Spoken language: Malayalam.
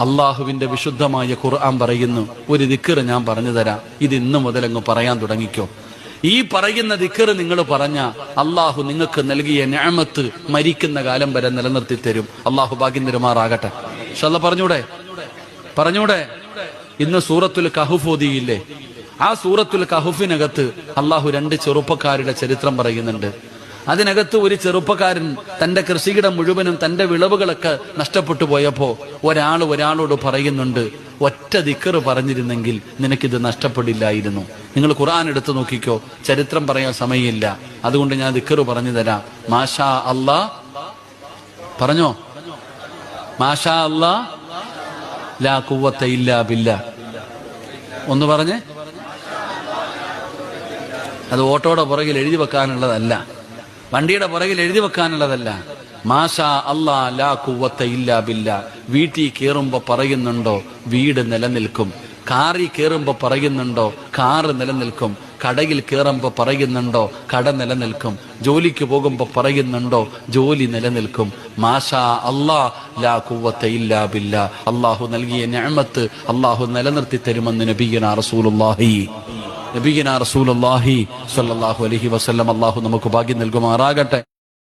അള്ളാഹുവിന്റെ വിശുദ്ധമായ ഖുർആൻ പറയുന്നു, ഒരു ദിക്ർ ഞാൻ പറഞ്ഞു തരാം, ഇത് ഇന്ന് മുതൽ അങ്ങ് പറയാൻ തുടങ്ങിക്കോ. ഈ പറയുന്ന ദിക്ർ നിങ്ങൾ പറഞ്ഞ അള്ളാഹു നിങ്ങൾക്ക് നൽകിയ നിഅമത്ത് മരിക്കുന്ന കാലം വരെ നിലനിർത്തി തരും. അള്ളാഹു ഭാഗ്യം തരുമാറാകട്ടെ. ഇൻഷാല്ലാഹ് പറഞ്ഞൂടെ. ഇന്ന് സൂറത്തുൽ കഹ്ഫ് ഓതിയില്ലേ? ആ സൂറത്തുൽ കഹ്ഫിനകത്ത് അള്ളാഹു 2 ചെറുപ്പക്കാരുടെ ചരിത്രം പറയുന്നുണ്ട്. അതിനകത്ത് ഒരു ചെറുപ്പക്കാരൻ തന്റെ കൃഷിയിടം മുഴുവനും തന്റെ വിളവുകളൊക്കെ നഷ്ടപ്പെട്ടു പോയപ്പോ ഒരാളോട് പറയുന്നുണ്ട്, ഒറ്റ ദിക്ർ പറഞ്ഞിരുന്നെങ്കിൽ നിനക്കിത് നഷ്ടപ്പെടില്ലായിരുന്നു. നിങ്ങൾ ഖുർആൻ എടുത്തു നോക്കിക്കോ, ചരിത്രം പറയാൻ സമയമില്ല, അതുകൊണ്ട് ഞാൻ ദിക്ർ പറഞ്ഞു തരാം. മാഷാ അല്ലാ പറഞ്ഞോ, മാഷാ അല്ലാ ലാ ഖുവത ഇല്ലാ ബില്ലാ. ഒന്ന് പറഞ്ഞേ. അത് ഓട്ടോയുടെ പുറകിൽ എഴുതി വെക്കാനുള്ളതല്ല, വണ്ടിയുടെ പുറകിൽ എഴുതി വെക്കാനുള്ളതല്ല. മാഷാ അല്ലാ ലാ ഖുവത ഇല്ലാ ബില്ലാ. വീട്ടിൽ കയറുമ്പോ പറയുന്നുണ്ടോ വീട് നിലനിൽക്കും, കാറിൽ കയറുമ്പോ പറയുന്നുണ്ടോ കാറ് നിലനിൽക്കും, കടയിൽ കയറുമ്പോ പറയുന്നുണ്ടോ കട നിലനിൽക്കും, ജോലിക്ക് പോകുമ്പോ പറയുന്നുണ്ടോ ജോലി നിലനിൽക്കും. മാഷാ അല്ലാ ലാ ഖുവത ഇല്ലാ ബില്ലാ. അള്ളാഹു നൽകിയ നിഅമത്ത് അള്ളാഹു നിലനിർത്തി തരുമെന്ന് നബിയുനാ റസൂലുള്ളാഹി സ്വല്ലല്ലാഹു അലൈഹി വസല്ലം. അള്ളാഹു നമുക്ക് ഭാഗ്യം നൽകുമാറാകട്ടെ.